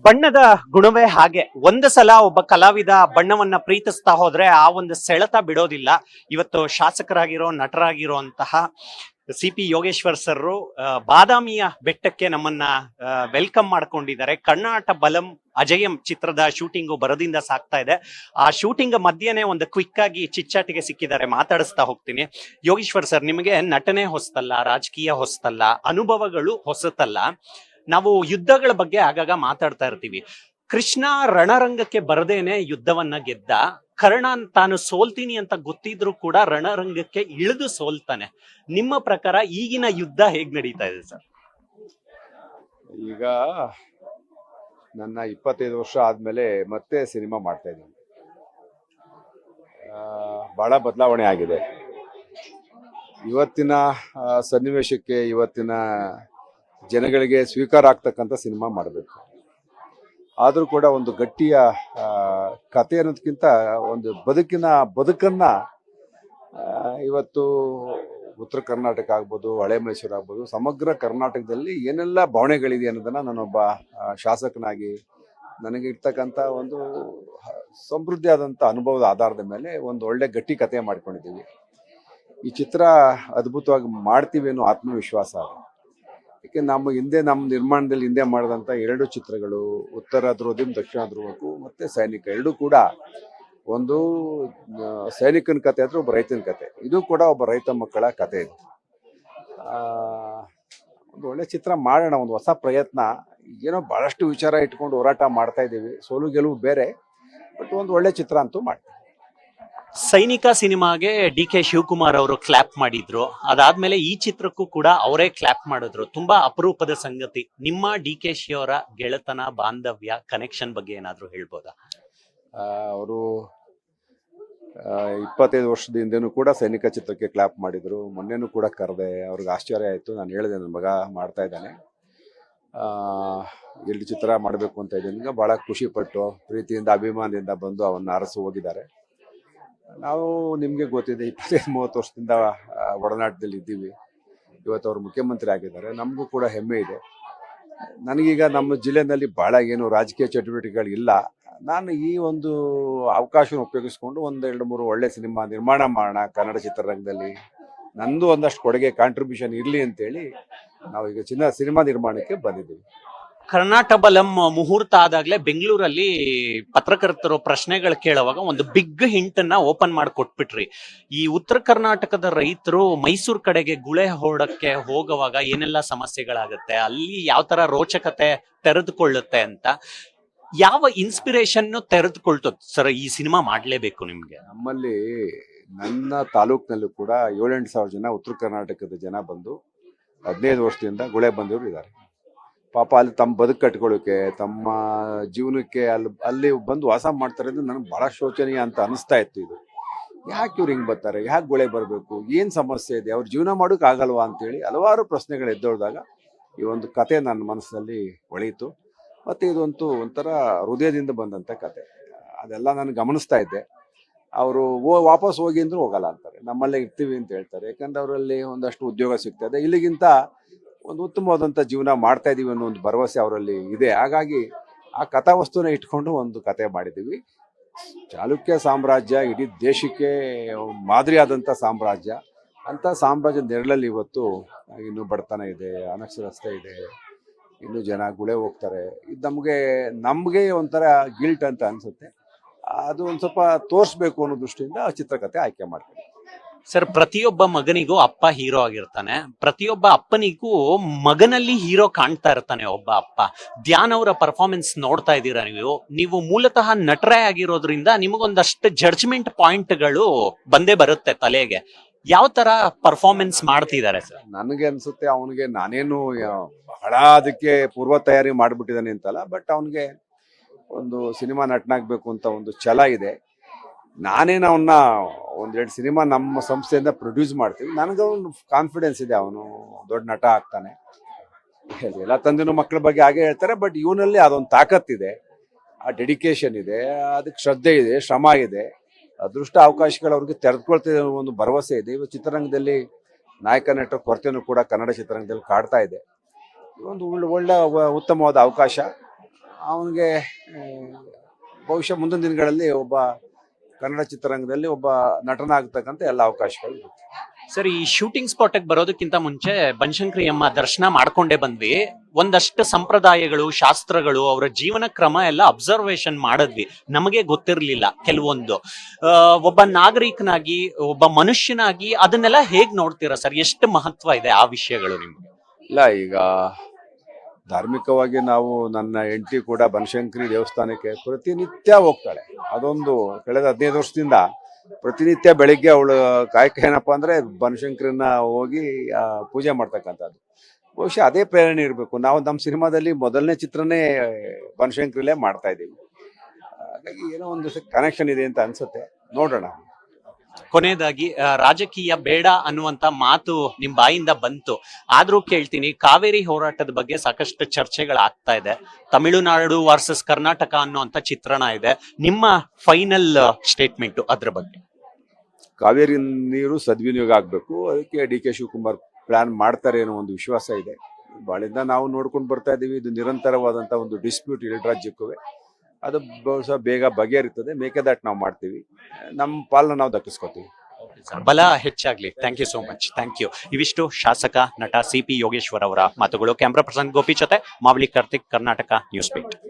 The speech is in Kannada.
ಬಣ್ಣದ ಗುಣವೇ ಹಾಗೆ. ಒಂದು ಸಲ ಒಬ್ಬ ಕಲಾವಿದ ಬಣ್ಣವನ್ನ ಪ್ರೀತಿಸ್ತಾ ಹೋದ್ರೆ ಆ ಒಂದು ಸೆಳೆತ ಬಿಡೋದಿಲ್ಲ. ಇವತ್ತು ಶಾಸಕರಾಗಿರೋ ನಟರಾಗಿರುವಂತಹ ಸಿ.ಪಿ. ಯೋಗೇಶ್ವರ್ ಸರ್ ಬಾದಾಮಿಯ ಬೆಟ್ಟಕ್ಕೆ ನಮ್ಮನ್ನ ವೆಲ್ಕಮ್ ಮಾಡ್ಕೊಂಡಿದ್ದಾರೆ. ಕರ್ನಾಟ ಬಲಂ ಅಜಯಂ ಚಿತ್ರದ ಶೂಟಿಂಗು ಬರದಿಂದ ಸಾಕ್ತಾ ಇದೆ. ಆ ಶೂಟಿಂಗ್ ಮಧ್ಯೆನೆ ಒಂದು ಕ್ವಿಕ್ ಆಗಿ ಚಿಚ್ಚಾಟಿಗೆ ಸಿಕ್ಕಿದ್ದಾರೆ, ಮಾತಾಡಿಸ್ತಾ ಹೋಗ್ತೀನಿ. ಯೋಗೇಶ್ವರ್ ಸರ್, ನಿಮಗೆ ನಟನೆ ಹೊಸತಲ್ಲ, ರಾಜಕೀಯ ಹೊಸತಲ್ಲ, ಅನುಭವಗಳು ಹೊಸತಲ್ಲ. ನಾವು ಯುದ್ಧಗಳ ಬಗ್ಗೆ ಆಗಾಗ ಮಾತಾಡ್ತಾ ಇರ್ತೀವಿ. ಕೃಷ್ಣ ರಣರಂಗಕ್ಕೆ ಬರದೇನೆ ಯುದ್ಧವನ್ನ ಗೆದ್ದ. ಕರ್ಣ ತಾನು ಸೋಲ್ತೀನಿ ಅಂತ ಗೊತ್ತಿದ್ರು ಕೂಡ ರಣರಂಗಕ್ಕೆ ಇಳಿದು ಸೋಲ್ತಾನೆ. ನಿಮ್ಮ ಪ್ರಕಾರ ಈಗಿನ ಯುದ್ಧ ಹೇಗ್ ನಡೀತಾ ಇದೆ ಸರ್? ಈಗ ನನ್ನ 25 ವರ್ಷ ಆದ್ಮೇಲೆ ಮತ್ತೆ ಸಿನಿಮಾ ಮಾಡ್ತಾ ಇದ್ದೀನಿ. ಬಹಳ ಬದಲಾವಣೆ ಆಗಿದೆ. ಇವತ್ತಿನ ಸನ್ನಿವೇಶಕ್ಕೆ, ಇವತ್ತಿನ ಜನಗಳಿಗೆ ಸ್ವೀಕಾರ ಆಗ್ತಕ್ಕಂಥ ಸಿನಿಮಾ ಮಾಡಬೇಕು. ಆದರೂ ಕೂಡ ಒಂದು ಗಟ್ಟಿಯ ಕತೆ ಅನ್ನೋದಕ್ಕಿಂತ ಒಂದು ಬದುಕನ್ನ ಇವತ್ತು ಉತ್ತರ ಕರ್ನಾಟಕ ಆಗ್ಬೋದು, ಹಳೆ ಮೈಸೂರು ಆಗ್ಬೋದು, ಸಮಗ್ರ ಕರ್ನಾಟಕದಲ್ಲಿ ಏನೆಲ್ಲ ಭಾವನೆಗಳಿದೆ ಅನ್ನೋದನ್ನು ನಾನೊಬ್ಬ ಶಾಸಕನಾಗಿ ನನಗೆ ಇರ್ತಕ್ಕಂಥ ಒಂದು ಸಮೃದ್ಧಿಯಾದಂಥ ಅನುಭವದ ಆಧಾರದ ಮೇಲೆ ಒಂದು ಒಳ್ಳೆ ಗಟ್ಟಿ ಕತೆ ಮಾಡ್ಕೊಂಡಿದ್ದೀವಿ. ಈ ಚಿತ್ರ ಅದ್ಭುತವಾಗಿ ಮಾಡ್ತೀವಿ ಅನ್ನೋ ಆತ್ಮವಿಶ್ವಾಸ. ಯಾಕೆ ನಮ್ಮ ನಿರ್ಮಾಣದಲ್ಲಿ ಹಿಂದೆ ಮಾಡಿದಂಥ 2 ಚಿತ್ರಗಳು, ಉತ್ತರ ಧ್ರುವದಿಂದ ದಕ್ಷಿಣ ಧ್ರುವಕ್ಕೂ ಮತ್ತು ಸೈನಿಕ, ಎರಡೂ ಕೂಡ ಒಂದು ಸೈನಿಕನ ಕತೆ ಆದರೆ ಒಬ್ಬ ರೈತನ ಕತೆ. ಇದು ಕೂಡ ಒಬ್ಬ ರೈತ ಮಕ್ಕಳ ಕತೆ ಇದೆ. ಒಂದು ಒಳ್ಳೆ ಚಿತ್ರ ಮಾಡೋಣ, ಒಂದು ಹೊಸ ಪ್ರಯತ್ನ. ಏನೋ ಭಾಳಷ್ಟು ವಿಚಾರ ಇಟ್ಕೊಂಡು ಹೋರಾಟ ಮಾಡ್ತಾ ಇದ್ದೀವಿ. ಸೋಲು ಗೆಲುವು ಬೇರೆ, ಬಟ್ ಒಂದು ಒಳ್ಳೆ ಚಿತ್ರ ಅಂತೂ ಮಾಡ್ತೀವಿ. ಸೈನಿಕ ಸಿನಿಮಾಗೆ ಡಿ.ಕೆ. ಶಿವಕುಮಾರ್ ಅವರು ಕ್ಲಾಪ್ ಮಾಡಿದ್ರು. ಅದಾದ್ಮೇಲೆ ಈ ಚಿತ್ರಕ್ಕೂ ಕೂಡ ಅವರೇ ಕ್ಲಾಪ್ ಮಾಡಿದ್ರು. ತುಂಬಾ ಅಪರೂಪದ ಸಂಗತಿ. ನಿಮ್ಮ ಡಿ.ಕೆ. ಶಿ ಅವರ ಗೆಳೆತನ, ಬಾಂಧವ್ಯ, ಕನೆಕ್ಷನ್ ಬಗ್ಗೆ ಏನಾದ್ರು ಹೇಳ್ಬೋದಾ? ಅವರು 25 ವರ್ಷದ ಹಿಂದೆನೂ ಕೂಡ ಸೈನಿಕ ಚಿತ್ರಕ್ಕೆ ಕ್ಲಾಪ್ ಮಾಡಿದ್ರು. ಮೊನ್ನೆನೂ ಕೂಡ ಕರೆದೆ, ಅವ್ರಿಗೆ ಆಶ್ಚರ್ಯ ಆಯಿತು. ನಾನು ಹೇಳಿದೆ, ನನ್ನ ಮಗ ಮಾಡ್ತಾ ಇದ್ದಾನೆ, 2 ಚಿತ್ರ ಮಾಡಬೇಕು ಅಂತ ಇದ್ದೀನಿ. ಭಾಳ ಖುಷಿಪಟ್ಟು ಪ್ರೀತಿಯಿಂದ ಅಭಿಮಾನದಿಂದ ಬಂದು ಅವನ್ನ ಅರಸು ಹೋಗಿದ್ದಾರೆ. ನಾವು ನಿಮಗೆ ಗೊತ್ತಿದೆ, 25-30 ವರ್ಷದಿಂದ ಒಡನಾಟದಲ್ಲಿ ಇದ್ದೀವಿ. ಇವತ್ತು ಅವರು ಮುಖ್ಯಮಂತ್ರಿ ಆಗಿದ್ದಾರೆ. ನಮಗೂ ಕೂಡ ಹೆಮ್ಮೆ ಇದೆ. ನನಗೀಗ ನಮ್ಮ ಜಿಲ್ಲೆಯಲ್ಲಿ ಭಾಳ ಏನು ರಾಜಕೀಯ ಚಟುವಟಿಕೆಗಳಿಲ್ಲ. ನಾನು ಈ ಒಂದು ಅವಕಾಶವನ್ನು ಉಪಯೋಗಿಸ್ಕೊಂಡು 1-2-3 ಒಳ್ಳೆ ಸಿನಿಮಾ ನಿರ್ಮಾಣ ಮಾಡೋಣ ಕನ್ನಡ ಚಿತ್ರರಂಗದಲ್ಲಿ, ನಂದು ಒಂದಷ್ಟು ಕೊಡುಗೆ ಕಾಂಟ್ರಿಬ್ಯೂಷನ್ ಇರಲಿ ಅಂತೇಳಿ ನಾವೀಗ ಸಿನಿಮಾ ನಿರ್ಮಾಣಕ್ಕೆ ಬಂದಿದ್ದೀವಿ. ಕರ್ನಾಟ ಬಲಂ ಮುಹೂರ್ತ ಆದಾಗ್ಲೇ ಬೆಂಗಳೂರಲ್ಲಿ ಪತ್ರಕರ್ತರು ಪ್ರಶ್ನೆಗಳು ಕೇಳುವಾಗ ಒಂದು ಬಿಗ್ ಹಿಂಟ್ ಅನ್ನ ಓಪನ್ ಮಾಡಿ ಕೊಟ್ಬಿಟ್ರಿ. ಈ ಉತ್ತರ ಕರ್ನಾಟಕದ ರೈತರು ಮೈಸೂರು ಕಡೆಗೆ ಗುಳೆ ಹೊಡಕ್ಕೆ ಹೋಗುವಾಗ ಏನೆಲ್ಲ ಸಮಸ್ಯೆಗಳಾಗುತ್ತೆ, ಅಲ್ಲಿ ಯಾವ ತರ ರೋಚಕತೆ ತೆರೆದುಕೊಳ್ಳುತ್ತೆ ಅಂತ, ಯಾವ ಇನ್ಸ್ಪಿರೇಷನ್ ತೆರೆದುಕೊಳ್ತದ ಸರ್ ಈ ಸಿನಿಮಾ ಮಾಡ್ಲೇಬೇಕು ನಿಮ್ಗೆ? ನಮ್ಮಲ್ಲಿ ನನ್ನ ತಾಲೂಕಿನಲ್ಲೂ ಕೂಡ 7-8 ಸಾವಿರ ಜನ ಉತ್ತರ ಕರ್ನಾಟಕದ ಜನ ಬಂದು 15 ವರ್ಷದಿಂದ ಗುಳೆ ಬಂದವರು ಇದ್ದಾರೆ. ಪಾಪ ಅಲ್ಲಿ ತಮ್ಮ ಬದುಕು ಕಟ್ಕೊಳ್ಳೋಕೆ, ತಮ್ಮ ಜೀವನಕ್ಕೆ ಅಲ್ಲಿ ಬಂದು ವಾಸ ಮಾಡ್ತಾರೆ ಅಂದ್ರೆ ನನಗೆ ಭಾಳ ಶೋಚನೀಯ ಅಂತ ಅನಿಸ್ತಾ ಇತ್ತು. ಇದು ಯಾಕೆ ಇವ್ರು ಹಿಂಗೆ ಬರ್ತಾರೆ, ಯಾಕೆ ಗುಳೆ ಬರಬೇಕು, ಏನು ಸಮಸ್ಯೆ ಇದೆ, ಅವ್ರು ಜೀವನ ಮಾಡೋಕೆ ಆಗಲ್ವಾ ಅಂತೇಳಿ ಹಲವಾರು ಪ್ರಶ್ನೆಗಳು ಎದ್ದೊಳ್ದಾಗ ಈ ಒಂದು ಕತೆ ನನ್ನ ಮನಸ್ಸಿನಲ್ಲಿ ಹೊಳೆಯಿತು. ಮತ್ತು ಇದಂತೂ ಒಂಥರ ಹೃದಯದಿಂದ ಬಂದಂಥ ಕತೆ. ಅದೆಲ್ಲ ನಾನು ಗಮನಿಸ್ತಾ ಇದ್ದೆ. ಅವರು ವಾಪಸ್ ಹೋಗಿ ಅಂದರೂ ಹೋಗಲ್ಲ ಅಂತಾರೆ, ನಮ್ಮಲ್ಲೇ ಇರ್ತೀವಿ ಅಂತ ಹೇಳ್ತಾರೆ. ಯಾಕಂದ್ರೆ ಅವರಲ್ಲಿ ಒಂದಷ್ಟು ಉದ್ಯೋಗ ಸಿಗ್ತದೆ, ಇಲ್ಲಿಗಿಂತ ಒಂದು ಉತ್ತಮವಾದಂಥ ಜೀವನ ಮಾಡ್ತಾ ಇದೀವಿ ಅನ್ನೋ ಒಂದು ಭರವಸೆ ಅವರಲ್ಲಿ ಇದೆ. ಹಾಗಾಗಿ ಆ ಕಥಾವಸ್ತುನ ಇಟ್ಕೊಂಡು ಒಂದು ಕತೆ ಮಾಡಿದ್ದೀವಿ. ಚಾಲುಕ್ಯ ಸಾಮ್ರಾಜ್ಯ ಇಡೀ ದೇಶಕ್ಕೆ ಮಾದರಿಯಾದಂಥ ಸಾಮ್ರಾಜ್ಯ. ಅಂಥ ಸಾಮ್ರಾಜ್ಯದ ನೆರಳಲ್ಲಿ ಇವತ್ತು ಇನ್ನೂ ಬಡತನ ಇದೆ, ಅನಕ್ಷರಸ್ತೆ ಇದೆ, ಇನ್ನೂ ಜನ ಗುಳೆ ಹೋಗ್ತಾರೆ. ಇದು ನಮಗೆ ಒಂಥರ ಗಿಲ್ಟ್ ಅಂತ ಅನಿಸುತ್ತೆ. ಅದು ಒಂದು ಸ್ವಲ್ಪ ತೋರಿಸ್ಬೇಕು ಅನ್ನೋ ದೃಷ್ಟಿಯಿಂದ ಆ ಚಿತ್ರಕಥೆ ಆಯ್ಕೆ ಮಾಡ್ತೀವಿ. ಸರ್, ಪ್ರತಿಯೊಬ್ಬ ಮಗನಿಗೂ ಅಪ್ಪ ಹೀರೋ ಆಗಿರ್ತಾನೆ. ಪ್ರತಿಯೊಬ್ಬ ಅಪ್ಪನಿಗೂ ಮಗನಲ್ಲಿ ಹೀರೋ ಕಾಣ್ತಾ ಇರ್ತಾನೆ ಒಬ್ಬ ಅಪ್ಪ. ಧ್ಯಾನ್ ಅವರ ಪರ್ಫಾರ್ಮೆನ್ಸ್ ನೋಡ್ತಾ ಇದ್ದೀರಾ ನೀವು ಮೂಲತಃ ನಟರೇ ಆಗಿರೋದ್ರಿಂದ ನಿಮಗೊಂದಷ್ಟು ಜಡ್ಜ್ಮೆಂಟ್ ಪಾಯಿಂಟ್ಗಳು ಬಂದೇ ಬರುತ್ತೆ ತಲೆಗೆ. ಯಾವ ತರ ಪರ್ಫಾರ್ಮೆನ್ಸ್ ಮಾಡ್ತಿದ್ದಾರೆ ಸರ್? ನನಗೆ ಅನ್ಸುತ್ತೆ ಅವನಿಗೆ ನಾನೇನು ಬಹಳ ಅದಕ್ಕೆ ಪೂರ್ವ ತಯಾರಿ ಮಾಡಿಬಿಟ್ಟಿದ್ದಾನೆ ಅಂತಲ್ಲ, ಬಟ್ ಅವನಿಗೆ ಒಂದು ಸಿನಿಮಾ ನಟನಾಗಬೇಕು ಅಂತ ಒಂದು ಛಲ ಇದೆ. ನಾನೇನು ಅವನ್ನ 1-2 ಸಿನಿಮಾ ನಮ್ಮ ಸಂಸ್ಥೆಯಿಂದ ಪ್ರೊಡ್ಯೂಸ್ ಮಾಡ್ತೀವಿ. ನನಗೆ ಒಂದು ಕಾನ್ಫಿಡೆನ್ಸ್ ಇದೆ, ಅವನು ದೊಡ್ಡ ನಟ ಆಗ್ತಾನೆ. ಎಲ್ಲ ತಂದೆನೂ ಮಕ್ಕಳ ಬಗ್ಗೆ ಹಾಗೆ ಹೇಳ್ತಾರೆ, ಬಟ್ ಇವನಲ್ಲಿ ಅದೊಂದು ತಾಕತ್ತಿದೆ, ಆ ಡೆಡಿಕೇಶನ್ ಇದೆ, ಅದಕ್ಕೆ ಶ್ರದ್ಧೆ ಇದೆ, ಶ್ರಮ ಇದೆ, ಅದೃಷ್ಟ ಅವಕಾಶಗಳು ಅವ್ರಿಗೆ ತೆರೆದುಕೊಳ್ತಿದೆ ಅನ್ನೋ ಒಂದು ಭರವಸೆ ಇದೆ. ಇವತ್ತು ಚಿತ್ರರಂಗದಲ್ಲಿ ನಾಯಕ ನಟರ ಕೊರತೆಯೂ ಕೂಡ ಕನ್ನಡ ಚಿತ್ರರಂಗದಲ್ಲಿ ಕಾಡ್ತಾ ಇದೆ. ಒಂದು ಒಳ್ಳೆ ಉತ್ತಮವಾದ ಅವಕಾಶ. ಅವನಿಗೆ ಬಹುಶಃ ಮುಂದಿನ ದಿನಗಳಲ್ಲಿ ಒಬ್ಬ ಕನ್ನಡ ಚಿತ್ರರಂಗದಲ್ಲಿ ಒಬ್ಬ ನಟನಾಗ್ತಕ್ಕಂಥ ಎಲ್ಲ ಅವಕಾಶಗಳು ಇರುತ್ತೆ. ಸರ್, ಈ ಶೂಟಿಂಗ್ ಸ್ಪಾಟ್ ಬರೋದಕ್ಕಿಂತ ಮುಂಚೆ ಬನಶಂಕರಿ ಅಮ್ಮ ದರ್ಶನ ಮಾಡ್ಕೊಂಡೇ ಬಂದ್ವಿ. ಒಂದಷ್ಟು ಸಂಪ್ರದಾಯಗಳು, ಶಾಸ್ತ್ರಗಳು, ಅವರ ಜೀವನ ಕ್ರಮ ಎಲ್ಲ ಅಬ್ಸರ್ವೇಷನ್ ಮಾಡಿದ್ವಿ. ನಮಗೆ ಗೊತ್ತಿರಲಿಲ್ಲ ಕೆಲವೊಂದು. ಒಬ್ಬ ನಾಗರಿಕನಾಗಿ, ಒಬ್ಬ ಮನುಷ್ಯನಾಗಿ ಅದನ್ನೆಲ್ಲ ಹೇಗ್ ನೋಡ್ತೀರಾ ಸರ್? ಎಷ್ಟು ಮಹತ್ವ ಇದೆ ಆ ವಿಷಯಗಳು ನಿಮ್ಗೆ? ಇಲ್ಲ, ಈಗ ಧಾರ್ಮಿಕವಾಗಿ ನಾವು, ನನ್ನ ಹೆಂಡತಿ ಕೂಡ ಬನಶಂಕರಿ ದೇವಸ್ಥಾನಕ್ಕೆ ಪ್ರತಿನಿತ್ಯ ಹೋಗ್ತಾಳೆ. ಅದೊಂದು ಕಳೆದ 15 ವರ್ಷದಿಂದ ಪ್ರತಿನಿತ್ಯ ಬೆಳಿಗ್ಗೆ ಅವಳು ಕಾಯಕ ಏನಪ್ಪಾ ಅಂದ್ರೆ ಬನಶಂಕರಿನ ಹೋಗಿ ಪೂಜೆ ಮಾಡ್ತಕ್ಕಂಥದ್ದು. ಬಹುಶಃ ಅದೇ ಪ್ರೇರಣೆ ಇರಬೇಕು. ನಾವು ನಮ್ಮ ಸಿನಿಮಾದಲ್ಲಿ ಮೊದಲನೇ ಚಿತ್ರನೇ ಬನಶಂಕರಿಲೇ ಮಾಡ್ತಾ ಇದ್ದೀವಿ. ಹಾಗಾಗಿ ಏನೋ ಒಂದು ಕನೆಕ್ಷನ್ ಇದೆ ಅಂತ ಅನ್ಸುತ್ತೆ, ನೋಡೋಣ. ಕೊನೆಯದಾಗಿ, ರಾಜಕೀಯ ಬೇಡ ಅನ್ನುವಂತ ಮಾತು ನಿಮ್ ಬಾಯಿಂದ ಬಂತು. ಆದ್ರೂ ಕೇಳ್ತೀನಿ, ಕಾವೇರಿ ಹೋರಾಟದ ಬಗ್ಗೆ ಸಾಕಷ್ಟು ಚರ್ಚೆಗಳಾಗ್ತಾ ಇದೆ. ತಮಿಳುನಾಡು ವರ್ಸಸ್ ಕರ್ನಾಟಕ ಅನ್ನುವಂತ ಚಿತ್ರಣ ಇದೆ. ನಿಮ್ಮ ಫೈನಲ್ ಸ್ಟೇಟ್ಮೆಂಟ್ ಅದ್ರ ಬಗ್ಗೆ? ಕಾವೇರಿ ನೀರು ಸದ್ವಿನಿಯೋಗ ಆಗಬೇಕು. ಅದಕ್ಕೆ ಡಿ ಕೆ ಶಿವಕುಮಾರ್ ಪ್ಲಾನ್ ಮಾಡ್ತಾರೆ ಅನ್ನೋ ಒಂದು ವಿಶ್ವಾಸ ಇದೆ. ಬಾಳಿಂದ ನಾವು ನೋಡ್ಕೊಂಡು ಬರ್ತಾ ಇದ್ದೀವಿ. ಇದು ನಿರಂತರವಾದಂಥ ಒಂದು ಡಿಸ್ಪ್ಯೂಟ್ ಎರಡು ರಾಜ್ಯಕ್ಕೂ. ಅದು ಬಹುಶಃ ಬೇಗ ಬಗೆಹರಿತದೆ. ಮೇಕೆದಾಟ್ ನಾವು ಮಾಡ್ತೀವಿ, ನಮ್ಮ ಪಾಲನ್ನ ನಾವು ದಕ್ಕಿಸ್ಕೊತೀವಿ. ಬಲ ಹೆಚ್ಚಾಗ್ಲಿ. Thank you so much. Thank you. ಇವಿಷ್ಟು ಶಾಸಕ ನಟ CP ಯೋಗೇಶ್ವರ್ ಅವರ ಮಾತುಗಳು. ಕ್ಯಾಮ್ರಾ ಪರ್ಸನ್ ಗೋಪಿ ಜೊತೆ ಮಾವಳಿ ಕಾರ್ತಿಕ್, ಕರ್ನಾಟಕ ನ್ಯೂಸ್ ಬೀಟ್.